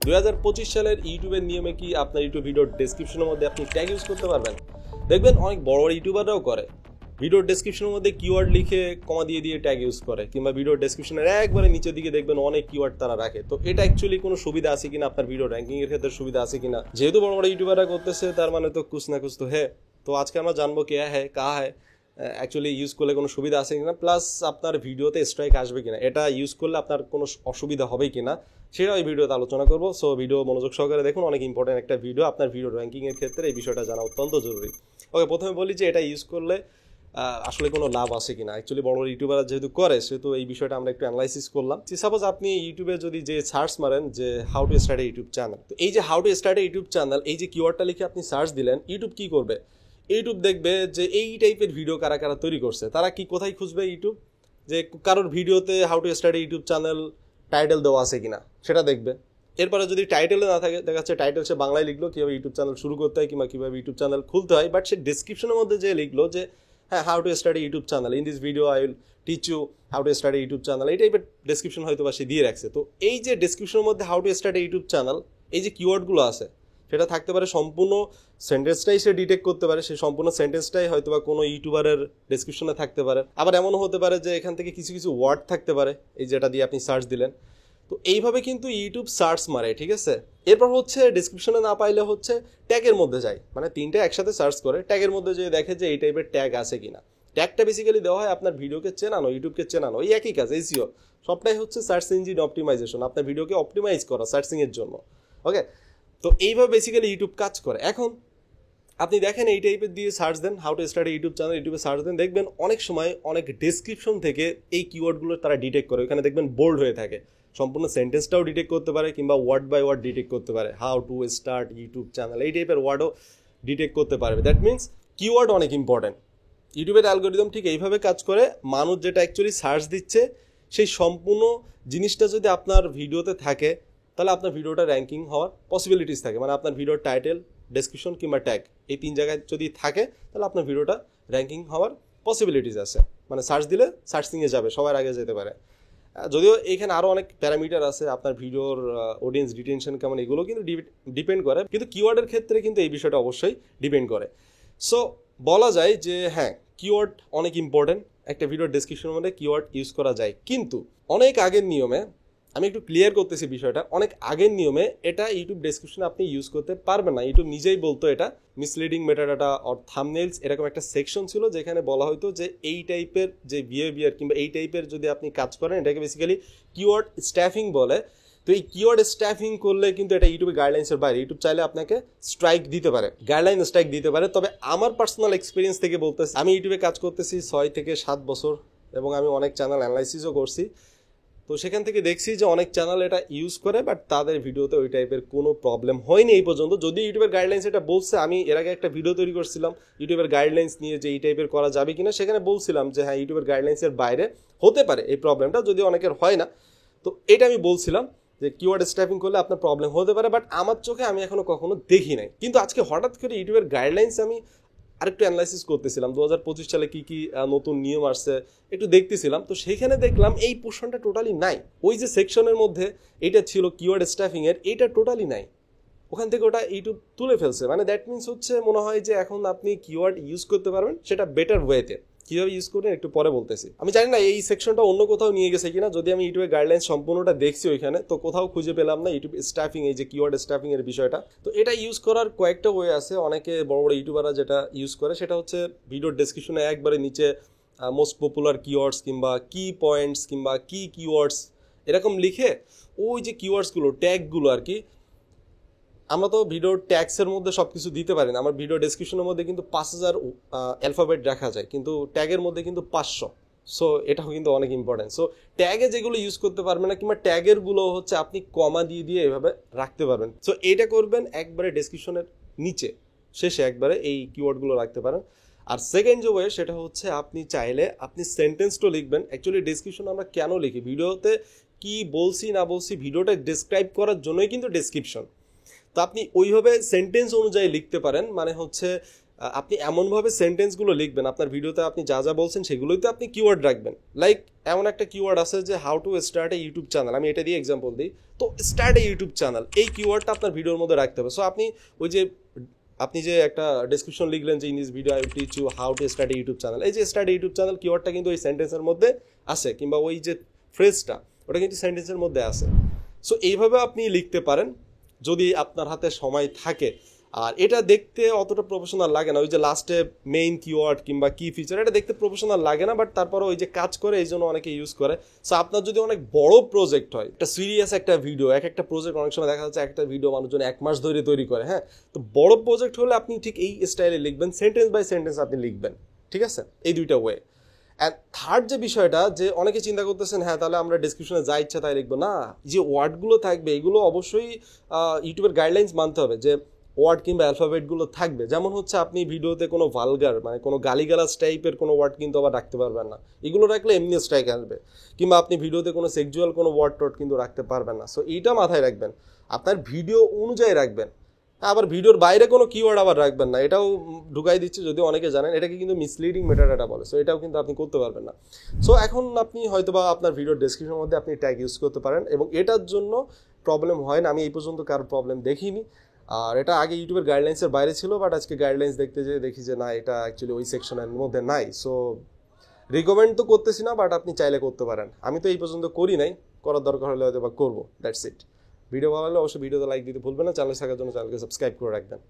2025 সালের ইউটিউবের নিয়মে কি আপনার ইউটিউব ভিডিওর ডেসক্রিপশনের মধ্যে আপনি ট্যাগ ইউজ করতে পারবেন? দেখবেন অনেক বড় বড় ইউটিউবাররাও করে। ভিডিওর ডেসক্রিপশনের মধ্যে কিওয়ার্ড লিখে কমা দিয়ে দিয়ে ট্যাগ ইউজ করে, কিংবা ভিডিওর ডেসক্রিপশনের একবারে নিচের দিকে দেখবেন অনেক কিওয়ার্ড তারা রাখে। তো এটা অ্যাকচুয়ালি কোনো সুবিধা আছে কিনা, আপনার ভিডিও র্যাঙ্কিং এর ক্ষেত্রে সুবিধা আছে কিনা? যেহেতু বড় বড় ইউটিউবাররা করতেছে, তার মানে তো কুছ না কুছ তো হ্যাঁ। তো আজকে আমরা জানবো কে হ্যাঁ কাহা হ্যাঁ, অ্যাকচুয়ালি ইউজ করলে কোনো সুবিধা আছে কিনা, প্লাস আপনার ভিডিওতে স্ট্রাইক আসবে কিনা, এটা ইউজ করলে আপনার কোনো অসুবিধা হবে কিনা, সেটাও এই ভিডিওতে আলোচনা করবো। সো ভিডিও মনোযোগ সহকারে দেখুন, অনেক ইম্পর্টেন্ট একটা ভিডিও। আপনার ভিডিও র্যাঙ্কিং এর ক্ষেত্রে এই বিষয়টা জানা অত্যন্ত জরুরি। ওকে, প্রথমে বলি যে এটা ইউজ করলে আসলে কোনো লাভ আছে কিনা। অ্যাকচুয়ালি বড় বড় ইউটিউবাররা যেহেতু করে, সেহেতু এই বিষয়টা আমরা একটু অ্যানালাইসিস করলাম। সাপোজ আপনি ইউটিউবে যদি যে সার্চ মারেন যে how to start a YouTube channel, তো এই যে how to start a YouTube channel, এই যে কিওয়ার্ডটা লিখে আপনি সার্চ দিলেন, ইউটিউব কি করবে? ইউটিউব দেখবে যে এই টাইপের ভিডিও কারা কারা তৈরি করছে। তারা কি কোথায় খুঁজবে? ইউটিউব, যে কারোর ভিডিওতে how to start a YouTube channel title দেওয়া আছে কিনা সেটা দেখবে। এরপরে যদি টাইটেলে না থাকে, দেখা যাচ্ছে টাইটেল সে বাংলায় লিখলো কীভাবে ইউটিউব চ্যানেল শুরু করতে হয় কিংবা কীভাবে ইউটিউব চ্যানেল খুলতে হয়, বাট সে ডিসক্রিপশনের মধ্যে যে লিখলো যে হ্যাঁ how to start a YouTube channel, in this video I will teach you how to start a YouTube channel, এই টাইপের ডেসক্রিপশন হয়তো বা সে দিয়ে রাখছে। তো এই যে ডেসক্রিপশনের মধ্যে how to start a YouTube channel, এই যে কিওয়ার্ডগুলো আছে, সেটা থাকতে পারে সম্পূর্ণ সেন্টেন্সটাই সে ডিটেক্ট করতে পারে, সেই সম্পূর্ণ সেন্টেন্সটাই হয়তো বা কোনো ইউটিউবারের ডেসক্রিপশনে থাকতে পারে। আবার এমনও হতে পারে যে এখান থেকে কিছু কিছু ওয়ার্ড থাকতে পারে, এই যেটা দিয়ে আপনি সার্চ দিলেন। তো এইভাবে কিন্তু ইউটিউব সার্চ মারে, ঠিক আছে। এরপর হচ্ছে ডিসক্রিপশনে না পাইলে হচ্ছে ট্যাগের মধ্যে যায়, মানে তিনটে একসাথে সার্চ করে ট্যাগের মধ্যে যে দেখে যে এই টাইপের ট্যাগ আছে কিনা। ট্যাগটা বেসিক্যালি দেওয়া হয় আপনার ভিডিওকে চেনানো, ইউটিউবকে চেনানো, এই একই কাজ, এসইও সবটাই হচ্ছে সার্চ ইঞ্জিন অপটিমাইজেশন, আপনার ভিডিওকে অপটিমাইজ করা সার্চিংয়ের জন্য। ওকে, তো এইভাবে বেসিক্যালি ইউটিউব কাজ করে। এখন আপনি দেখেন এই টাইপের দিয়ে সার্চ দেন how to start YouTube channel, ইউটিউবে সার্চ দেন, দেখবেন অনেক সময় অনেক ডেসক্রিপশন থেকে এই কিওয়ার্ডগুলো তারা ডিটেক্ট করে। ওখানে দেখবেন বোল্ড হয়ে থাকে, সম্পূর্ণ সেন্টেন্সটাও ডিটেক্ট করতে পারে কিংবা ওয়ার্ড বাই ওয়ার্ড ডিটেক্ট করতে পারে। How to start YouTube channel এই টাইপের ওয়ার্ডও ডিটেক্ট করতে পারবে। দ্যাট মিনস কিওয়ার্ড অনেক ইম্পর্টেন্ট। ইউটিউবের অ্যালগোরিদম ঠিক এইভাবে কাজ করে, মানুষ যেটা অ্যাকচুয়ালি সার্চ দিচ্ছে সেই সম্পূর্ণ জিনিসটা যদি আপনার ভিডিওতে থাকে, তাহলে আপনার ভিডিওটা র্যাঙ্কিং হওয়ার পসিবিলিটিস থাকে। মানে আপনার ভিডিওর টাইটেল, ডেসক্রিপশন কিংবা ট্যাগ, এই তিন জায়গায় যদি থাকে, তাহলে আপনার ভিডিওটা র্যাঙ্কিং হওয়ার পসিবিলিটিস আছে। মানে সার্চ দিলে সার্চিংয়ে যাবে, সবার আগে যেতে পারে। যদিও এখানে আরও অনেক প্যারামিটার আছে, আপনার ভিডিওর অডিয়েন্স রিটেনশন কেমন, এগুলো কিন্তু ডিপেন্ড করে, কিন্তু কিওয়ার্ডের ক্ষেত্রে কিন্তু এই বিষয়টা অবশ্যই ডিপেন্ড করে। সো বলা যায় যে হ্যাঁ, কিওয়ার্ড অনেক ইম্পর্টেন্ট, একটা ভিডিওর ডেসক্রিপশনের মধ্যে কিওয়ার্ড ইউজ করা যায়। কিন্তু অনেক আগের নিয়মে, আমি একটু ক্লিয়ার করতেছি বিষয়টা, অনেক আগের নিয়মে এটা ইউটিউব ডেসক্রিপশনে আপনি ইউজ করতে পারবেন না। ইউটিউব নিজেই বলতো এটা মিসলিডিং মেটাডাটা অর থাম্বনেইলস, এরকম একটা সেকশন ছিল যেখানে বলা হতো যে এই টাইপের যে বিহেভিয়ার কিংবা এই টাইপের যদি আপনি কাজ করেন, এটাকে বেসিক্যালি কিওয়ার্ড স্ট্যাফিং বলে। তো এই কিওয়ার্ড স্ট্যাফিং করলে কিন্তু এটা ইউটিউবের গাইডলাইন্সের বাইরে, ইউটিউব চাইলে আপনাকে স্ট্রাইক দিতে পারে, গাইডলাইন স্ট্রাইক দিতে পারে। তবে আমার পার্সোনাল এক্সপিরিয়েন্স থেকে বলতেছি, আমি ইউটিউবে কাজ করতেছি 6 থেকে 7 বছর এবং আমি অনেক চ্যানেল অ্যানালাইসিসও করছি। তো সেখান থেকে দেখছি যে অনেক চ্যানেল এটা ইউজ করে, বাট তাদের ভিডিওতে ওই টাইপের কোনো প্রবলেম হয়নি এই পর্যন্ত। যদি ইউটিউবের গাইডলাইন্স এটা বলছে, আমি এর আগে একটা ভিডিও তৈরি করছিলাম ইউটিউবের গাইডলাইন্স নিয়ে যে এই টাইপের করা যাবে কিনা, সেখানে বলছিলাম যে হ্যাঁ ইউটিউবের গাইডলাইন্সের বাইরে হতে পারে এই প্রবলেমটা, যদি অনেকের হয় না। তো এটা আমি বলছিলাম যে কিওয়ার্ড স্ট্যাফিং করলে আপনার প্রবলেম হতে পারে, বাট আমার চোখে আমি এখনো কখনো দেখি নাই। কিন্তু আজকে হঠাৎ করে ইউটিউবের গাইডলাইন্স আমি আরেকটু অ্যানালাইসিস করতেছিলাম, 2025 সালে কি কি নতুন নিয়ম আসছে একটু দেখতেছিলাম। তো সেইখানে দেখলাম এই পোর্শনটা টোটালি নাই। ওই যে সেকশনের মধ্যে এটা ছিল কিওয়ার্ড স্ট্যাফিং এর, এটা টোটালি নাই। ওখান থেকে ওটা ইউটিউব তুলে ফেলছে। মানে দ্যাট মিনস হচ্ছে মনে হয় যে এখন আপনি কিওয়ার্ড ইউজ করতে পারবেন, সেটা বেটার ওয়েতে। কীভাবে ইউজ করবেন একটু পরে বলতেছি। আমি জানি না এই সেকশনটা অন্য কোথাও নিয়ে গেছে কিনা, যদি আমি ইউটিউবের গাইডলাইন্স সম্পূর্ণটা দেখছি ওইখানে, তো কোথাও খুঁজে পেলাম না ইউটিউব স্ট্যাফিং, এই যে কিওয়ার্ড স্ট্যাফিং এর বিষয়টা। তো এটা ইউজ করার কয়েকটা ওয়ে আছে। অনেকে বড় বড় ইউটিউবাররা যেটা ইউজ করে, সেটা হচ্ছে ভিডিওর ডেসক্রিপশনে একবারে নিচে মোস্ট পপুলার কিওয়ার্ডস কিংবা কি পয়েন্টস কিংবা কি কিওয়ার্ডস এরকম লিখে ওই যে কিওয়ার্ডসগুলো, ট্যাগগুলো আর কি, আমরা তো ভিডিওর ট্যাগসের মধ্যে সব কিছু দিতে পারি না। আমার ভিডিও ডেসক্রিপশনের মধ্যে কিন্তু 5000 অ্যালফাবেট রাখা যায়, কিন্তু ট্যাগের মধ্যে কিন্তু 500। সো এটাও কিন্তু অনেক ইম্পর্টেন্ট। সো ট্যাগে যেগুলো ইউজ করতে পারবেন না, কিংবা ট্যাগেরগুলো হচ্ছে আপনি কমা দিয়ে দিয়ে এভাবে রাখতে পারবেন। সো এটা করবেন একবারে ডেসক্রিপশনের নিচে শেষে একবারে এই কিওয়ার্ডগুলো রাখতে পারেন। আর সেকেন্ড যে ওয়ে, সেটা হচ্ছে আপনি চাইলে আপনি সেন্টেন্সটা লিখবেন। অ্যাকচুয়ালি ডেসক্রিপশন আমরা কেন লিখি? ভিডিওতে কি বলছি না বলছি ভিডিওটা ডেসক্রাইব করার জন্যই কিন্তু ডেসক্রিপশন। তো আপনি ওইভাবে সেন্টেন্স অনুযায়ী লিখতে পারেন। মানে হচ্ছে আপনি এমনভাবে সেন্টেন্সগুলো লিখবেন, আপনার ভিডিওতে আপনি যা যা বলছেন সেগুলোই তো আপনি কিওয়ার্ড রাখবেন। লাইক এমন একটা কিওয়ার্ড আছে যে how to start a YouTube channel, আমি এটা দিয়ে এক্সাম্পল দিই। তো স্টার্ট এ ইউটিউব চ্যানেল এই কিওয়ার্ডটা আপনার ভিডিওর মধ্যে রাখতে হবে। সো ওই যে আপনি যে একটা ডেসক্রিপশন লিখলেন যে in this video I will teach you how to start a YouTube channel, এই যে স্টার্ট এ ইউটিউব চ্যানেল কিওয়ার্ডটা কিন্তু ওই সেন্টেন্সের মধ্যে আছে, কিংবা ওই যে ফ্রেজটা ওটা কিন্তু সেন্টেন্সের মধ্যে আছে। সো এইভাবে আপনি লিখতে পারেন যদি আপনার হাতে সময় থাকে। আর এটা দেখতে অতটা প্রফেশনাল লাগে না, ওই যে লাস্টে মেইন কিওয়ার্ড কিংবা কি ফিচার, এটা দেখতে প্রফেশনাল লাগে না, বাট তারপরে ওই যে কাজ করে এই জন্য অনেকে ইউজ করে। সো আপনার যদি অনেক বড় প্রজেক্ট হয়, একটা সিরিয়াস একটা ভিডিও, একটা প্রজেক্ট অনেক সময় দেখা যাচ্ছে একটা ভিডিও মানুষজন 1 মাস ধরে তৈরি করে, হ্যাঁ, তো বড় প্রজেক্ট হলে আপনি ঠিক এই স্টাইলে লিখবেন, সেন্টেন্স বাই সেন্টেন্স আপনি লিখবেন, ঠিক আছে? এই দুইটা ওয়ে। অ্যান্ড থার্ড যে বিষয়টা, যে অনেকে চিন্তা করতেছেন হ্যাঁ তাহলে আমরা ডিসক্রিপশনে যা ইচ্ছা তাই লিখবো না, যে ওয়ার্ডগুলো থাকবে এগুলো অবশ্যই ইউটিউবের গাইডলাইন্স মানতে হবে, যে ওয়ার্ড কিংবা অ্যালফাবেটগুলো থাকবে। যেমন হচ্ছে আপনি ভিডিওতে কোনো ভালগার মানে কোনো গালিগালাজ টাইপের কোনো ওয়ার্ড কিন্তু আবার রাখতে পারবেন না, এগুলো রাখলে এমনি স্ট্রাইক আসবে। কিংবা আপনি ভিডিওতে কোনো সেক্সুয়াল কোনো ওয়ার্ড টর্ড কিন্তু রাখতে পারবেন না। সো এইটা মাথায় রাখবেন, আপনার ভিডিও অনুযায়ী রাখবেন। আবার ভিডিওর বাইরে কোনো কিওয়ার্ড আবার রাখবেন না, এটাও ঢুকাই দিচ্ছি, যদিও অনেকে জানেন এটাকে কিন্তু মিসলিডিং মেটাডাটা বলে। সো এটাও কিন্তু আপনি করতে পারবেন না। সো এখন আপনি হয়তোবা আপনার ভিডিওর ডেসক্রিপশনের মধ্যে আপনি ট্যাগ ইউজ করতে পারেন, এবং এটার জন্য প্রবলেম হয় না, আমি এই পর্যন্ত কারো প্রবলেম দেখিনি। আর এটা আগে ইউটিউবের গাইডলাইন্সের বাইরে ছিল, বাট আজকে গাইডলাইন্স দেখতে যেয়ে দেখি যে না, এটা অ্যাকচুয়ালি ওই সেকশনের মধ্যে নাই। সো রিকমেন্ড তো করতেছি না, বাট আপনি চাইলে করতে পারেন। আমি তো এই পর্যন্ত করি নাই, করার দরকার হলে হয়তো বা করবো। That's it. ভিডিও ভালো লাগলে অবশ্যই ভিডিওতে লাইক দিতে ভুলবেন না, চ্যানেল থাকার জন্য চ্যানেলকে সাবস্ক্রাইব করে রাখবেন।